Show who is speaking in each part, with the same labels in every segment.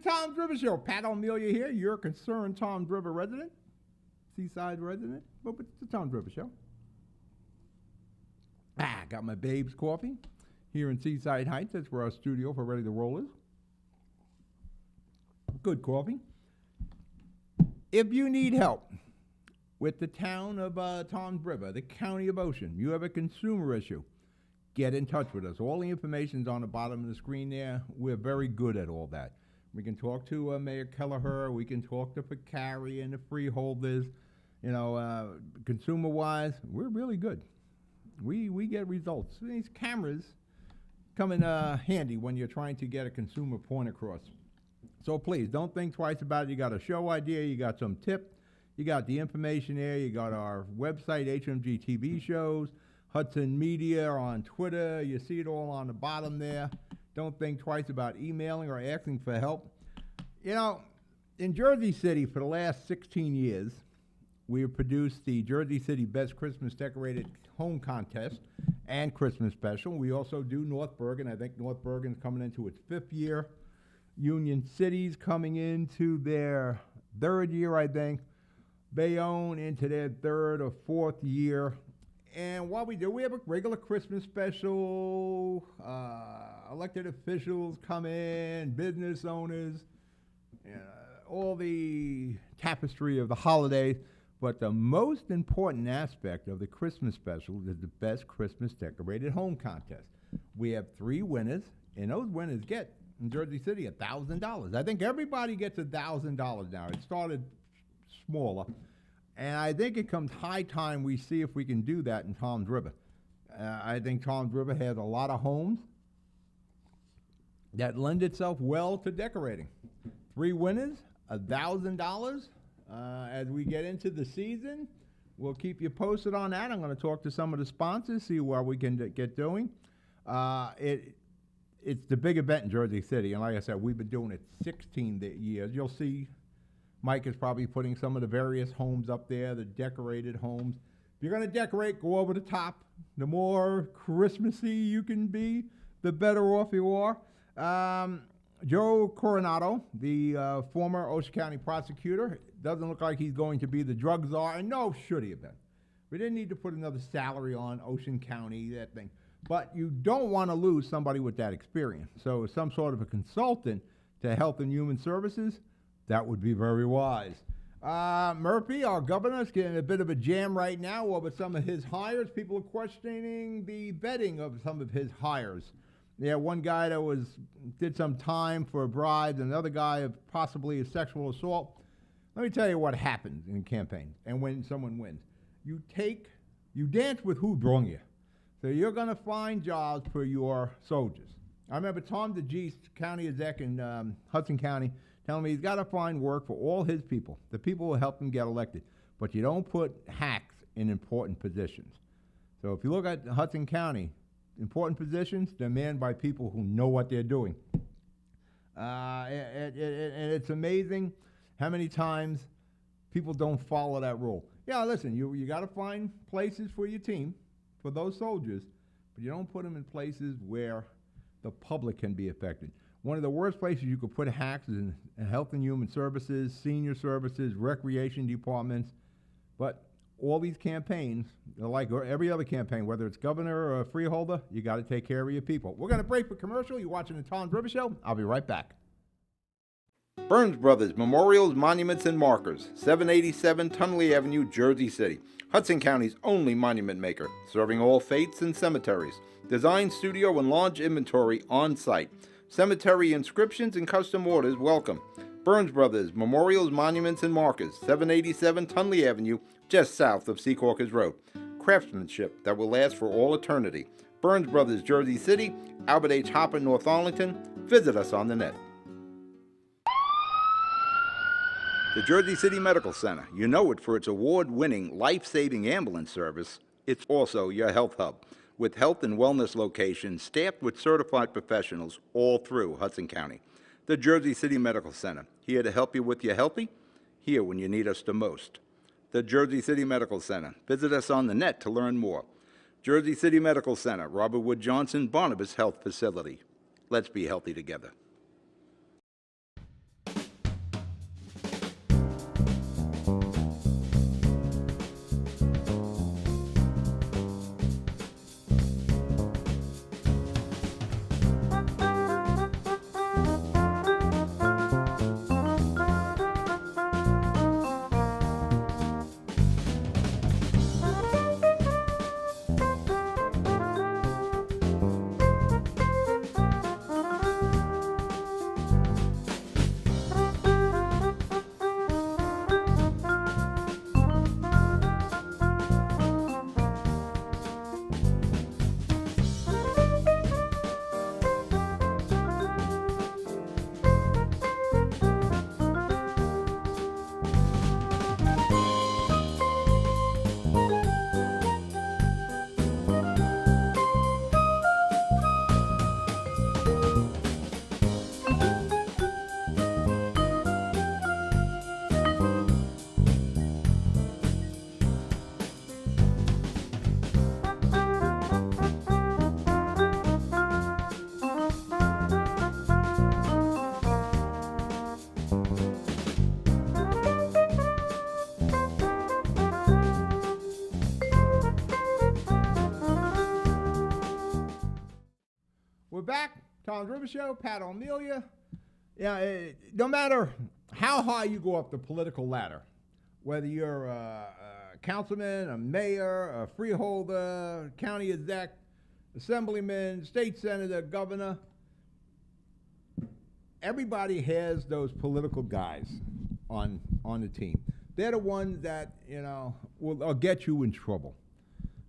Speaker 1: Tom's River Show. Pat O'Melia here, your concerned Tom's River resident, Seaside resident. But it's the Tom's River Show. Got my Babe's Coffee here in Seaside Heights. That's where our studio for Ready to Roll is. Good coffee. If you need help with the town of Tom's River, the county of Ocean, you have a consumer issue, get in touch with us. All the information's on the bottom of the screen there. We're very good at all that. We can talk to Mayor Kelleher. We can talk to Picari and the freeholders. You know, consumer-wise, we're really good. We get results. These cameras come in handy when you're trying to get a consumer point across. So please, don't think twice about it. You got a show idea, you got some tip, you got the information there, you got our website, HMG TV shows, Hudson Media on Twitter, you see it all on the bottom there. Don't think twice about emailing or asking for help. You know, in Jersey City for the last 16 years, we have produced the Jersey City Best Christmas Decorated Home Contest and Christmas Special. We also do North Bergen. I think North Bergen's coming into its 5th year. Union City's coming into their 3rd year, I think. Bayonne into their 3rd or 4th year. And what we do, we have a regular Christmas special. Elected officials come in, business owners, all the tapestry of the holidays. But the most important aspect of the Christmas special is the Best Christmas Decorated Home Contest. We have 3 winners, and those winners get, in Jersey City, $1,000. I think everybody gets $1,000 now. It started smaller, and I think it comes high time we see if we can do that in Tom's River. I think Tom's River has a lot of homes that lend itself well to decorating. 3 winners, $1,000. As we get into the season, we'll keep you posted on that. I'm going to talk to some of the sponsors, see what we can get doing. It's the big event in Jersey City, and like I said, we've been doing it 16 years. You'll see Mike is probably putting some of the various homes up there, the decorated homes. If you're going to decorate, go over the top. The more Christmassy you can be, the better off you are. Joe Coronado, the former Ocean County prosecutor, doesn't look like he's going to be the drug czar, and no, should he have been. We didn't need to put another salary on Ocean County, that thing. But you don't want to lose somebody with that experience. So some sort of a consultant to Health and Human Services, that would be very wise. Murphy, our governor, is getting a bit of a jam right now over some of his hires. People are questioning the vetting of some of his hires. Yeah, one guy that did some time for bribes, another guy of possibly a sexual assault. Let me tell you what happens in a campaign and when someone wins. You dance with who brung you. So you're going to find jobs for your soldiers. I remember Tom DeGeest, county exec in Hudson County, telling me he's got to find work for all his people, the people who helped him get elected. But you don't put hacks in important positions. So if you look at Hudson County, important positions, they're manned by people who know what they're doing. And it's amazing how many times people don't follow that rule. Yeah, listen, you got to find places for your team, for those soldiers, but you don't put them in places where the public can be affected. One of the worst places you could put hacks is in Health and Human Services, senior services, recreation departments. But all these campaigns, like every other campaign, whether it's governor or a freeholder, you got to take care of your people. We're going to break for commercial. You're watching the Tom's River Show. I'll be right back. Burns Brothers Memorials, Monuments, and Markers, 787 Tunley Avenue, Jersey City. Hudson County's only monument maker, serving all faiths and cemeteries. Design, studio, and large inventory on site. Cemetery inscriptions and custom orders welcome. Burns Brothers Memorials, Monuments, and Markers, 787 Tunley Avenue, just south of Secaucus Road. Craftsmanship that will last for all eternity. Burns Brothers, Jersey City, Albert H. Hopper, North Arlington. Visit us on the net. The Jersey City Medical Center. You know it for its award-winning, life-saving ambulance service. It's also your health hub, with health and wellness locations staffed with certified professionals all through Hudson County. The Jersey City Medical Center, here to help you with your healthy, here when you need us the most. The Jersey City Medical Center. Visit us on the net to learn more. Jersey City Medical Center, Robert Wood Johnson, Barnabas Health Facility. Let's be healthy together. Tom's River Show, Pat O'Melia. Yeah, no matter how high you go up the political ladder, whether you're a councilman, a mayor, a freeholder, county exec, assemblyman, state senator, governor, everybody has those political guys on the team. They're the ones that, will get you in trouble.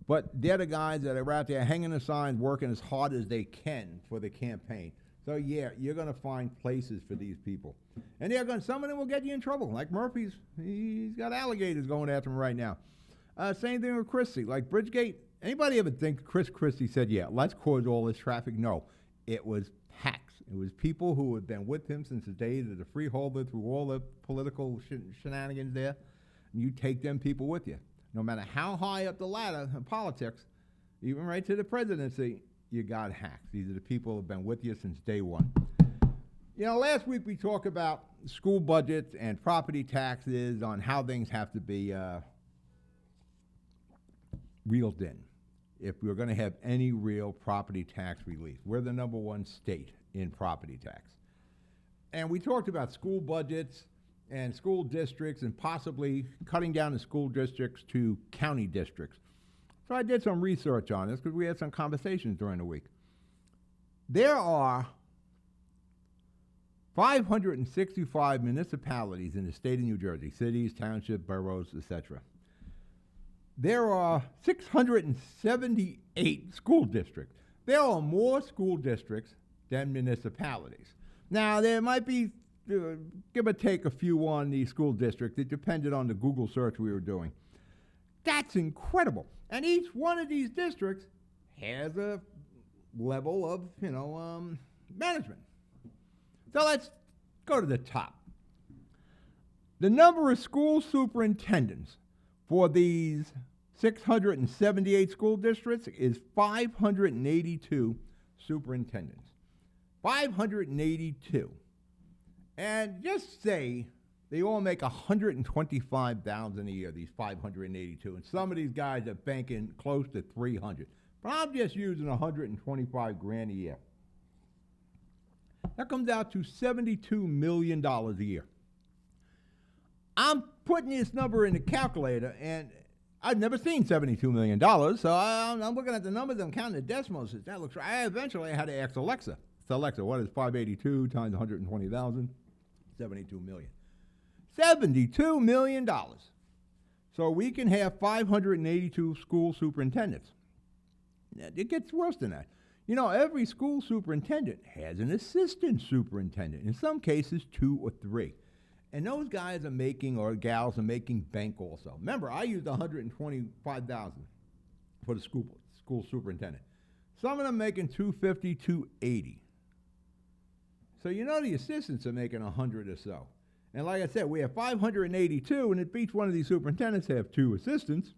Speaker 1: But they're the guys that are out there hanging the signs, working as hard as they can for the campaign. So yeah, you're going to find places for these people. And some of them will get you in trouble. Like Murphy's, he's got alligators going after him right now. Same thing with Christie. Like Bridgegate, anybody ever think Chris Christie said, yeah, let's cause all this traffic? No, it was hacks. It was people who had been with him since the days of the freeholder through all the political shenanigans there. And you take them people with you. No matter how high up the ladder in politics, even right to the presidency, you got hacks. These are the people who have been with you since day one. Last week we talked about school budgets and property taxes on how things have to be reeled in if we're going to have any real property tax relief. We're the #1 state in property tax. And we talked about school budgets and school districts and possibly cutting down the school districts to county districts. So I did some research on this because we had some conversations during the week. There are 565 municipalities in the state of New Jersey, cities, townships, boroughs, etc. There are 678 school districts. There are more school districts than municipalities. Now, there might be give or take a few on the school district. It depended on the Google search we were doing. That's incredible. And each one of these districts has a level of, management. So let's go to the top. The number of school superintendents for these 678 school districts is 582 superintendents. 582. And just say they all make $125,000 a year, these 582. And some of these guys are banking close to 300. But I'm just using $125,000 a year. That comes out to $72 million a year. I'm putting this number in the calculator, and I've never seen $72 million, so I'm looking at the numbers, I'm counting the decimals. That looks right. Eventually, I had to ask Alexa. So Alexa, what is 582 times 120,000? 72 million. $72 million. So we can have 582 school superintendents. Now, it gets worse than that. Every school superintendent has an assistant superintendent, in some cases 2 or 3. And those guys are making, or gals are making, bank also. Remember, I used $125,000 for the school superintendent. Some of them making $250, $280. So the assistants are making 100 or so. And like I said, we have 582, and if each one of these superintendents have 2 assistants,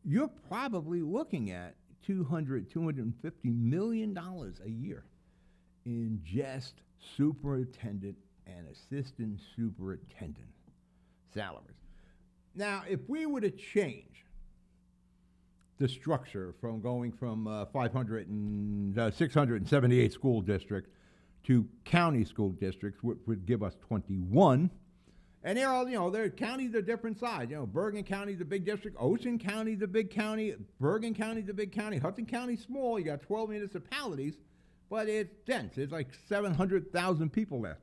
Speaker 1: you're probably looking at $250 million a year in just superintendent and assistant superintendent salaries. Now, if we were to change the structure from going from 678 school districts to county school districts, which would give us 21. And they're all, their counties are different size. Bergen County's a big district, Ocean County's a big county, Bergen County's a big county, Hudson County's small. You got 12 municipalities, but it's dense. It's like 700,000 people there.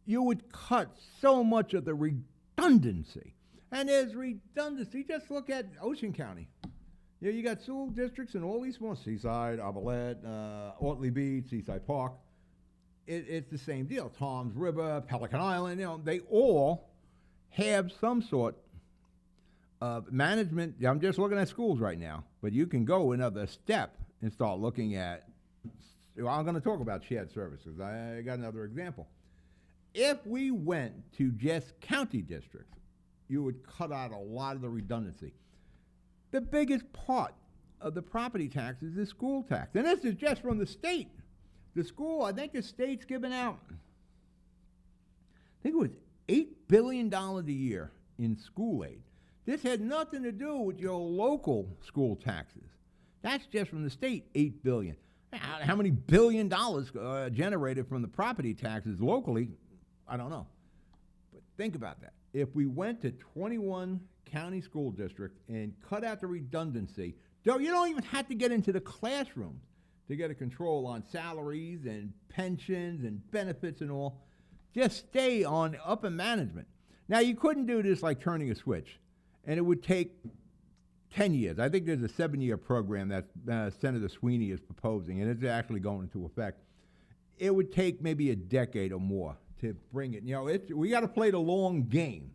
Speaker 1: You would cut so much of the redundancy. And there's redundancy. Just look at Ocean County. You got school districts in all these small, Seaside, Arbolette, Ortley Beach, Seaside Park. It's the same deal. Tom's River, Pelican Island, they all have some sort of management. I'm just looking at schools right now, but you can go another step and start looking at, I'm going to talk about shared services. I got another example. If we went to just county districts, you would cut out a lot of the redundancy. The biggest part of the property tax is the school tax. And this is just from the state. The school, I think the state's giving out, I think it was $8 billion a year in school aid. This had nothing to do with your local school taxes. That's just from the state, $8 billion. How many billion dollars generated from the property taxes locally? I don't know. But think about that. If we went to 21 county school districts and cut out the redundancy, you don't even have to get into the classrooms to get a control on salaries and pensions and benefits and all. Just stay on upper management. Now, you couldn't do this like turning a switch, and it would take 10 years. I think there's a 7-year program that Senator Sweeney is proposing, and it's actually going into effect. It would take maybe a decade or more to bring it. We got to play the long game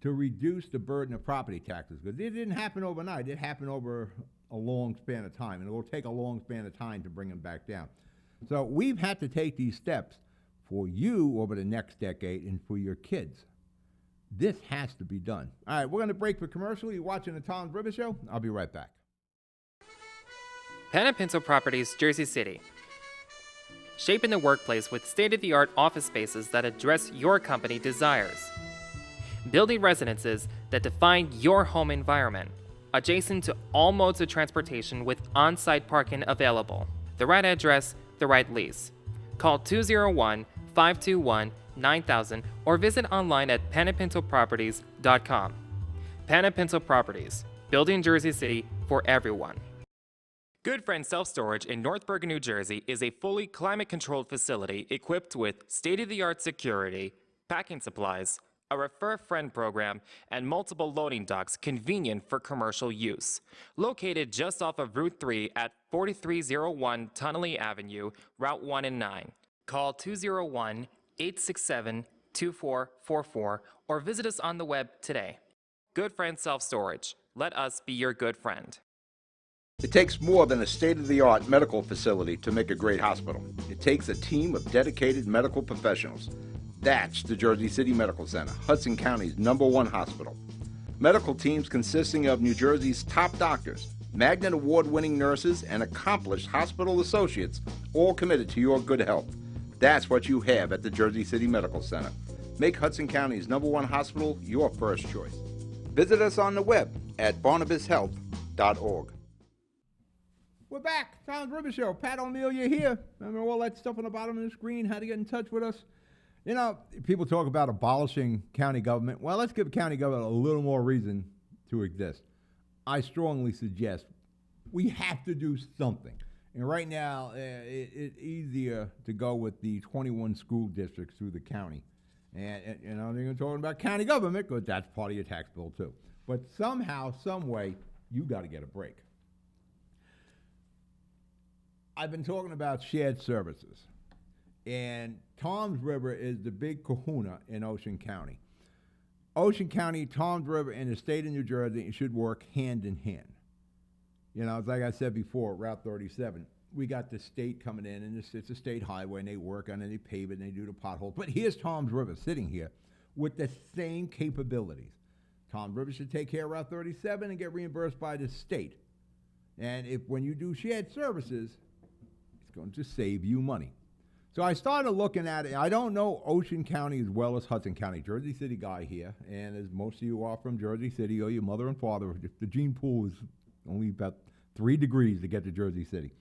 Speaker 1: to reduce the burden of property taxes, because it didn't happen overnight. It happened over a long span of time, and it will take a long span of time to bring them back down. So we've had to take these steps for you over the next decade and for your kids. This has to be done. All right, we're going to break for commercial. You're watching the Tom River Show. I'll be right back.
Speaker 2: Pen & Pencil Properties, Jersey City. Shaping the workplace with state-of-the-art office spaces that address your company desires. Building residences that define your home environment, adjacent to all modes of transportation with on-site parking available. The right address, the right lease. Call 201-521-9000 or visit online at penandpencilproperties.com. Pen & Pencil Properties, building Jersey City for everyone. Good Friend Self-Storage in North Bergen, New Jersey is a fully climate-controlled facility equipped with state-of-the-art security, packing supplies, a Refer a Friend program, and multiple loading docks convenient for commercial use. Located just off of Route 3 at 4301 Tunnelly Avenue, Route 1 and 9. Call 201-867-2444 or visit us on the web today. Good Friend Self-Storage. Let us be your good friend.
Speaker 1: It takes more than a state-of-the-art medical facility to make a great hospital. It takes a team of dedicated medical professionals. That's the Jersey City Medical Center, Hudson County's #1 hospital. Medical teams consisting of New Jersey's top doctors, Magnet Award-winning nurses, and accomplished hospital associates, all committed to your good health. That's what you have at the Jersey City Medical Center. Make Hudson County's #1 hospital your first choice. Visit us on the web at barnabashealth.org. We're back. Tom's River Show. Pat O'Neill, you're here. Remember all that stuff on the bottom of the screen, how to get in touch with us? People talk about abolishing county government. Well, let's give county government a little more reason to exist. I strongly suggest we have to do something. And right now, it's easier to go with the 21 school districts through the county. And they're going to talk about county government because that's part of your tax bill too. But somehow, some way, you got to get a break. I've been talking about shared services. And Tom's River is the big kahuna in Ocean County. Ocean County, Tom's River, and the state of New Jersey should work hand in hand. It's like I said before, Route 37. We got the state coming in, and it's a state highway, and they work on it, and they pave it, and they do the potholes. But here's Tom's River sitting here with the same capabilities. Tom's River should take care of Route 37 and get reimbursed by the state. And when you do shared services, it's going to save you money. So I started looking at it. I don't know Ocean County as well as Hudson County. Jersey City guy here, and as most of you are from Jersey City, or your mother and father, the gene pool is only about 3 degrees to get to Jersey City.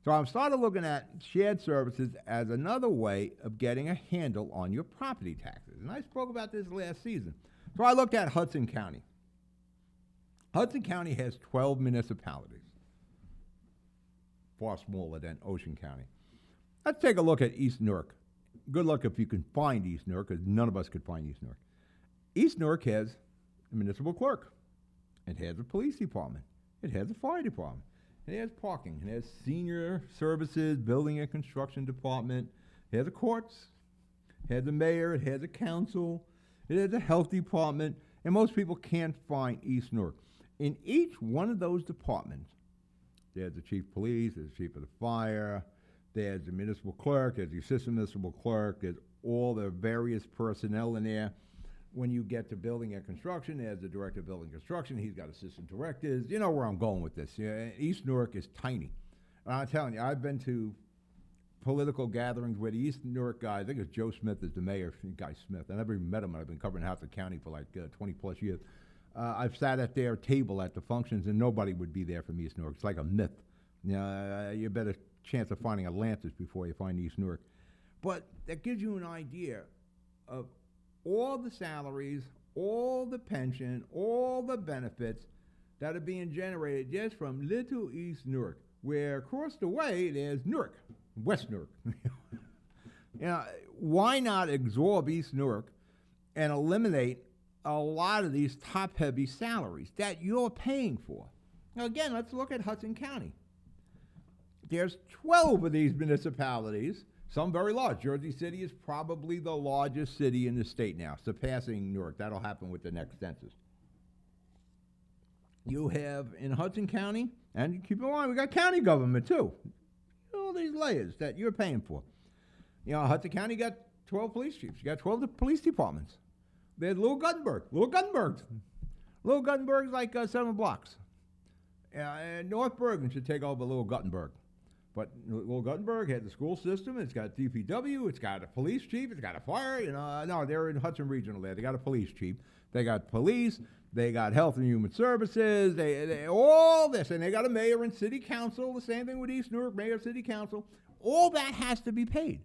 Speaker 1: So I started looking at shared services as another way of getting a handle on your property taxes. And I spoke about this last season. So I looked at Hudson County. Hudson County has 12 municipalities, far smaller than Ocean County. Let's take a look at East Newark. Good luck if you can find East Newark, because none of us could find East Newark. East Newark has a municipal clerk. It has a police department. It has a fire department. It has parking. It has senior services, building and construction department. It has a courts. It has a mayor. It has a council. It has a health department. And most people can't find East Newark. In each one of those departments, there's the chief of police, there's the chief of the fire, there's the municipal clerk, there's the assistant municipal clerk, there's all the various personnel in there. When you get to building and construction, there's the director of building and construction. He's got assistant directors. You know where I'm going with this. East Newark is tiny. And I'm telling you, I've been to political gatherings where the East Newark guy, I think it's Joe Smith is the mayor, Guy Smith. I never even met him. I've been covering Hudson County for like 20 plus years. I've sat at their table at the functions, and nobody would be there from East Newark. It's like a myth. You know, you better chance of finding Atlantis before you find East Newark. But that gives you an idea of all the salaries, all the pension, all the benefits that are being generated just from little East Newark, where across the way there's Newark, West Newark. You know, why not absorb East Newark and eliminate a lot of these top-heavy salaries that you're paying for? Now, again, let's look at Hudson County. There's 12 of these municipalities, some very large. Jersey City is probably the largest city in the state now, surpassing Newark. That'll happen with the next census. You have in Hudson County, and keep in mind, we got county government too. All these layers that you're paying for. You know, Hudson County got 12 police chiefs. You got 12 police departments. There's Little Guttenberg. Little Guttenberg's like 7 blocks. And North Bergen should take over Little Guttenberg. But Little Guttenberg had the school system. It's got DPW. It's got a police chief. It's got a fire. You know, no, they're in Hudson Regional there. They got a police chief. They got police. They got Health and Human Services. They all this, and they got a mayor and city council. The same thing with East Newark, mayor, city council. All that has to be paid.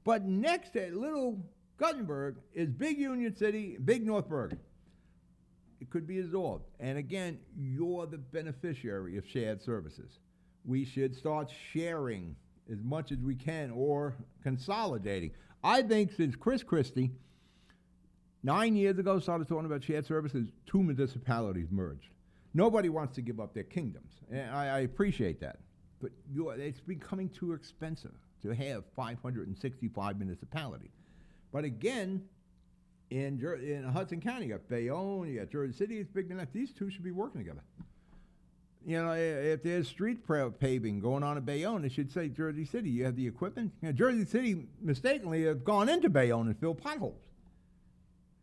Speaker 1: But next to Little Guttenberg is Big Union City, Big North Bergen. It could be absorbed. And again, you're the beneficiary of shared services. We should start sharing as much as we can or consolidating. I think since Chris Christie, 9 years ago, started talking about shared services, 2 municipalities merged. Nobody wants to give up their kingdoms. And I appreciate that. But it's becoming too expensive to have 565 municipalities. But again, in Hudson County, you got Bayonne, you got Jersey City, it's big enough. These two should be working together. You know, if there's street paving going on in Bayonne, it should say Jersey City. You have the equipment. You know, Jersey City mistakenly have gone into Bayonne and filled potholes.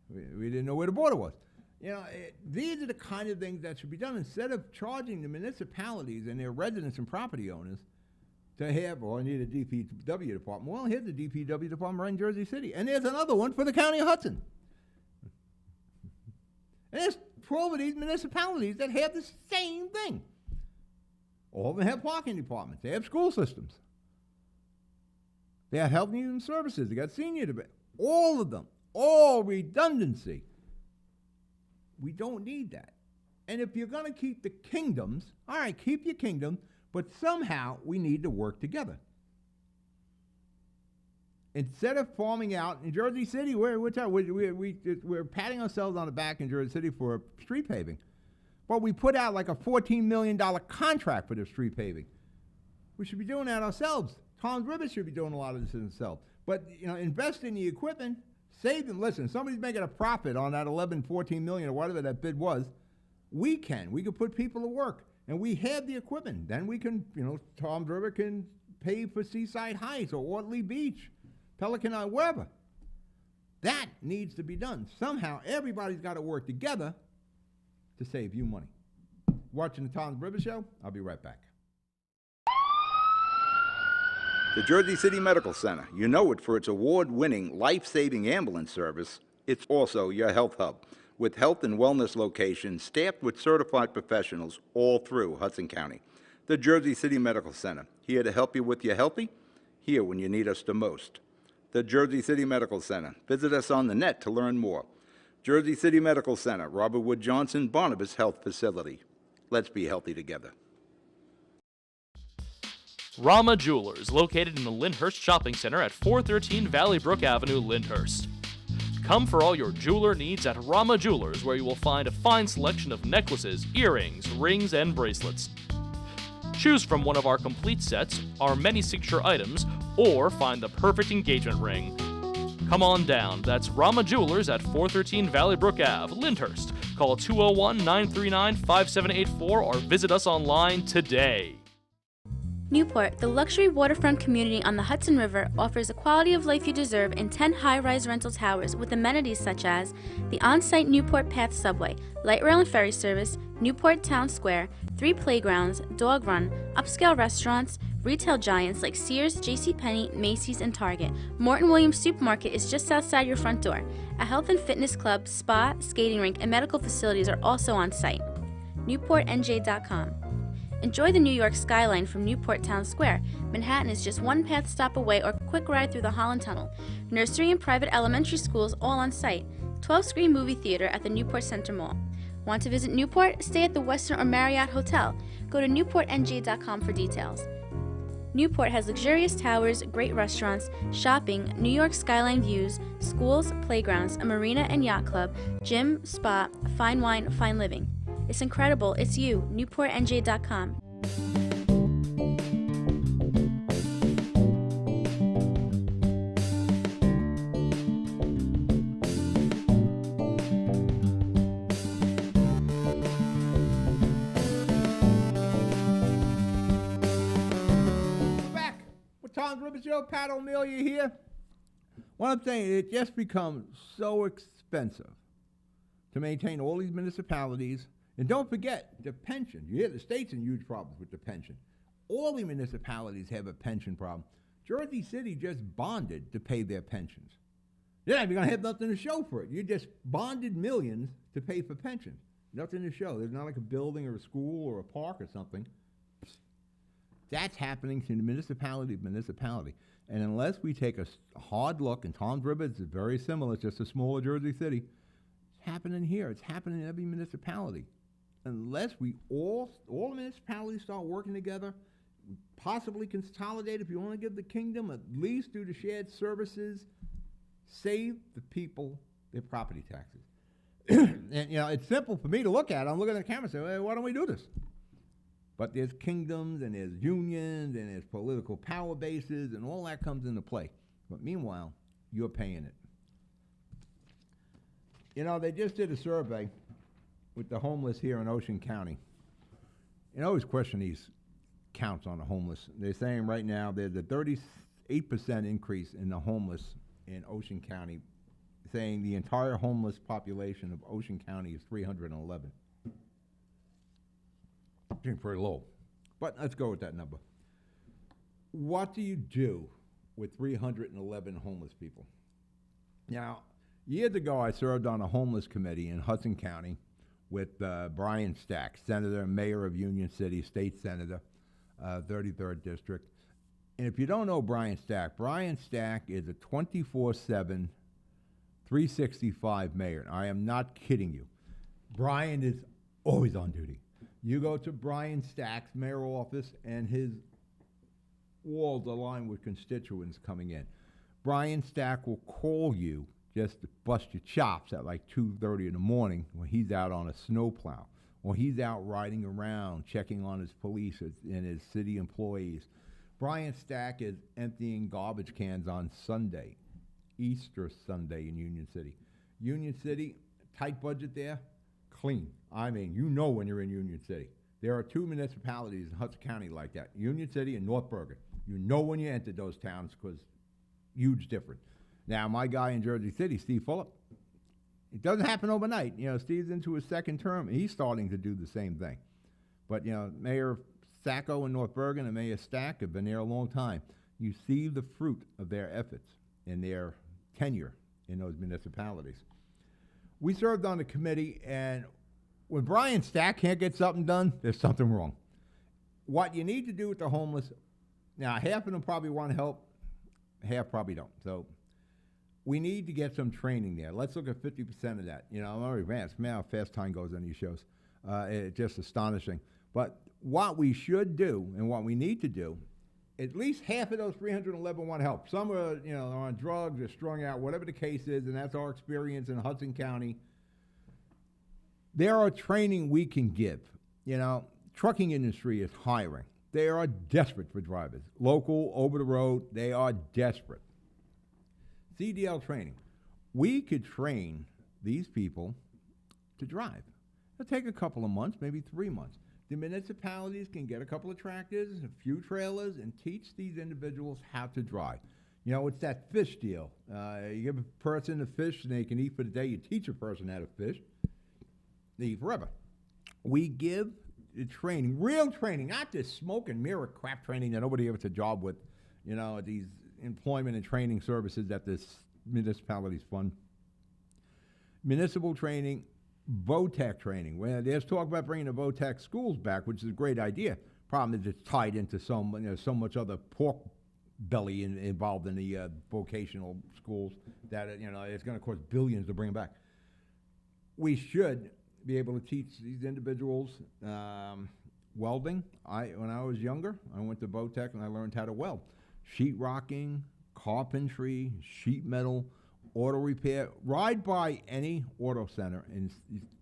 Speaker 1: We didn't know where the border was. You know, these are the kind of things that should be done. Instead of charging the municipalities and their residents and property owners to have, or need a DPW department. Well, here's the DPW department right in Jersey City. And there's another one for the county of Hudson. And there's 12 of these municipalities that have the same thing. All of them have parking departments. They have school systems. They have health and human services. They got senior debate. All of them. All redundancy. We don't need that. And if you're going to keep the kingdoms, all right, keep your kingdom, but somehow we need to work together. Instead of farming out in Jersey City, we're patting ourselves on the back in Jersey City for street paving. But we put out like a $14 million contract for the street paving. We should be doing that ourselves. Tom's River should be doing a lot of this themselves. But, you know, invest in the equipment, save them. Listen, somebody's making a profit on that 14 million or whatever that bid was. We can put people to work. And we have the equipment. Then we can, you know, Tom's River can pay for Seaside Heights or Ortley Beach, Pelican Island, wherever. That needs to be done. Somehow, everybody's got to work together to save you money. Watching the Tom's River Show, I'll be right back.
Speaker 3: The Jersey City Medical Center. You know it for its award-winning, life-saving ambulance service. It's also your health hub, with health and wellness locations staffed with certified professionals all through Hudson County. The Jersey City Medical Center, here to help you with your healthy, here when you need us the most. The Jersey City Medical Center. Visit us on the net to learn more. Jersey City Medical Center, Robert Wood Johnson, Barnabas Health Facility. Let's be healthy together.
Speaker 4: Rama Jewelers, located in the Lyndhurst Shopping Center at 413 Valley Brook Avenue, Lyndhurst. Come for all your jeweler needs at Rama Jewelers, where you will find a fine selection of necklaces, earrings, rings, and bracelets. Choose from one of our complete sets, our many signature items, or find the perfect engagement ring. Come on down. That's Rama Jewelers at 413 Valley Brook Ave, Lyndhurst. Call 201-939-5784 or visit us online today.
Speaker 5: Newport, the luxury waterfront community on the Hudson River, offers a quality of life you deserve in 10 high-rise rental towers with amenities such as the on-site Newport Path subway, light rail and ferry service, Newport Town Square, 3 playgrounds, dog run, upscale restaurants, Retail giants like Sears, JCPenney, Macy's, and Target. Morton Williams Supermarket is just outside your front door. A health and fitness club, spa, skating rink, and medical facilities are also on site. NewportNJ.com. Enjoy the New York skyline from Newport Town Square. Manhattan is just one path stop away or quick ride through the Holland Tunnel. Nursery and private elementary schools all on site. 12-screen movie theater at the Newport Center Mall. Want to visit Newport? Stay at the Westin or Marriott Hotel. Go to NewportNJ.com for details. Newport has luxurious towers, great restaurants, shopping, New York skyline views, schools, playgrounds, a marina and yacht club, gym, spa, fine wine, fine living. It's incredible. It's you. NewportNJ.com.
Speaker 1: Back with Tom's River Show. Pat O'Melia here. What I'm saying, it just becomes so expensive to maintain all these municipalities. And don't forget the pension. You hear the state's in huge problems with the pension. All the municipalities have a pension problem. Jersey City just bonded to pay their pensions. You're not even going to have nothing to show for it. You just bonded millions to pay for pensions. Nothing to show. There's not like a building or a school or a park or something. That's happening to the municipality to municipality. And unless we take a hard look, and Tom's River is very similar, it's just a smaller Jersey City, it's happening here. It's happening in every municipality. Unless we all the municipalities start working together, possibly consolidate, if you want to give the kingdom, at least do the shared services, save the people their property taxes. And, it's simple for me to look at. I'm looking at the camera and say, well, why don't we do this? But there's kingdoms, and there's unions, and there's political power bases, and all that comes into play. But meanwhile, you're paying it. They just did a survey with the homeless here in Ocean County. I always question these counts on the homeless. They're saying right now there's a 38% increase in the homeless in Ocean County, saying the entire homeless population of Ocean County is 311. Seems pretty low, but let's go with that number. What do you do with 311 homeless people? Now, years ago, I served on a homeless committee in Hudson County with Brian Stack, Senator and Mayor of Union City, State Senator, 33rd District. And if you don't know Brian Stack is a 24/7, 365 mayor. I am not kidding you. Brian is always on duty. You go to Brian Stack's mayor office, and his walls are lined with constituents coming in. Brian Stack will call you just to bust your chops at like 2:30 in the morning when he's out on a snowplow, or he's out riding around checking on his police and his city employees. Brian Stack is emptying garbage cans on Sunday, Easter Sunday in Union City. Union City, tight budget there, clean. I mean, when you're in Union City. There are two municipalities in Hudson County like that, Union City and North Bergen. When you enter those towns, because huge difference. Now, my guy in Jersey City, Steve Fulop, it doesn't happen overnight. Steve's into his second term, and he's starting to do the same thing. But, Mayor Sacco in North Bergen and Mayor Stack have been there a long time. You see the fruit of their efforts and their tenure in those municipalities. We served on the committee, and when Brian Stack can't get something done, there's something wrong. What you need to do with the homeless, now half of them probably want help, half probably don't. So we need to get some training there. Let's look at 50% of that. I'm already advanced. Man, how fast time goes on these shows. It's just astonishing. But what we should do and what we need to do, at least half of those 311 want help. Some are, are on drugs, they're strung out, whatever the case is, and that's our experience in Hudson County. There are training we can give. Trucking industry is hiring. They are desperate for drivers. Local, over the road, they are desperate. CDL training. We could train these people to drive. It'll take a couple of months, maybe 3 months. The municipalities can get a couple of tractors, a few trailers, and teach these individuals how to drive. It's that fish deal. You give a person a fish and they can eat for the day. You teach a person how to fish, they eat forever. We give the training, real training, not this smoke and mirror crap training that nobody ever gets a job with, you know, these employment and training services that this municipalities fund. Municipal training, VOTEC training. Well, there's talk about bringing the VOTEC schools back, which is a great idea. Problem is it's tied into so much other pork belly involved in the vocational schools that it's going to cost billions to bring them back. We should be able to teach these individuals welding. When I was younger, I went to VOTEC and I learned how to weld. Sheetrocking, carpentry, sheet metal, auto repair. Ride by any auto center and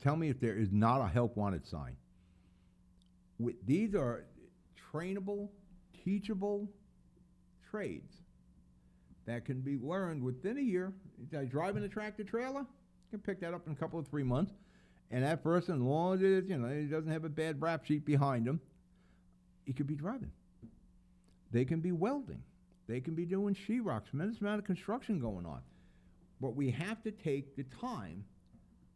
Speaker 1: tell me if there is not a help wanted sign. These are trainable, teachable trades that can be learned within a year. Driving a tractor trailer, you can pick that up in a couple of 3 months. And that person, as long as he doesn't have a bad rap sheet behind him, he could be driving. They can be welding. They can be doing sheetrock. Tremendous amount of construction going on. But we have to take the time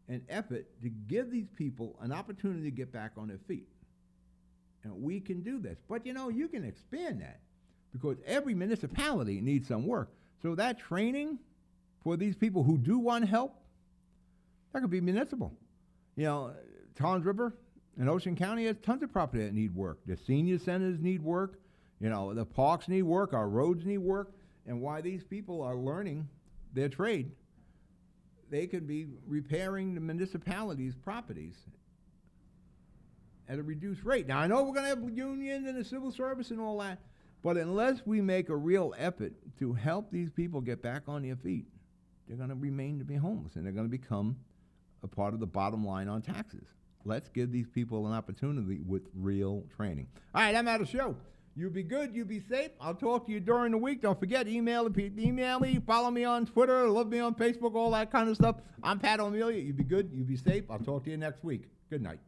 Speaker 1: and effort to give these people an opportunity to get back on their feet. And we can do this. But you can expand that because every municipality needs some work. So that training for these people who do want help, that could be municipal. Toms River and Ocean County has tons of property that need work. The senior centers need work. The parks need work. Our roads need work. And while these people are learning their trade, they could be repairing the municipalities' properties at a reduced rate. Now, I know we're going to have unions and the civil service and all that, but unless we make a real effort to help these people get back on their feet, they're going to remain to be homeless, and they're going to become a part of the bottom line on taxes. Let's give these people an opportunity with real training. All right, I'm out of the show. You be good. You be safe. I'll talk to you during the week. Don't forget, email me, follow me on Twitter, love me on Facebook, all that kind of stuff. I'm Pat O'Melia. You be good. You be safe. I'll talk to you next week. Good night.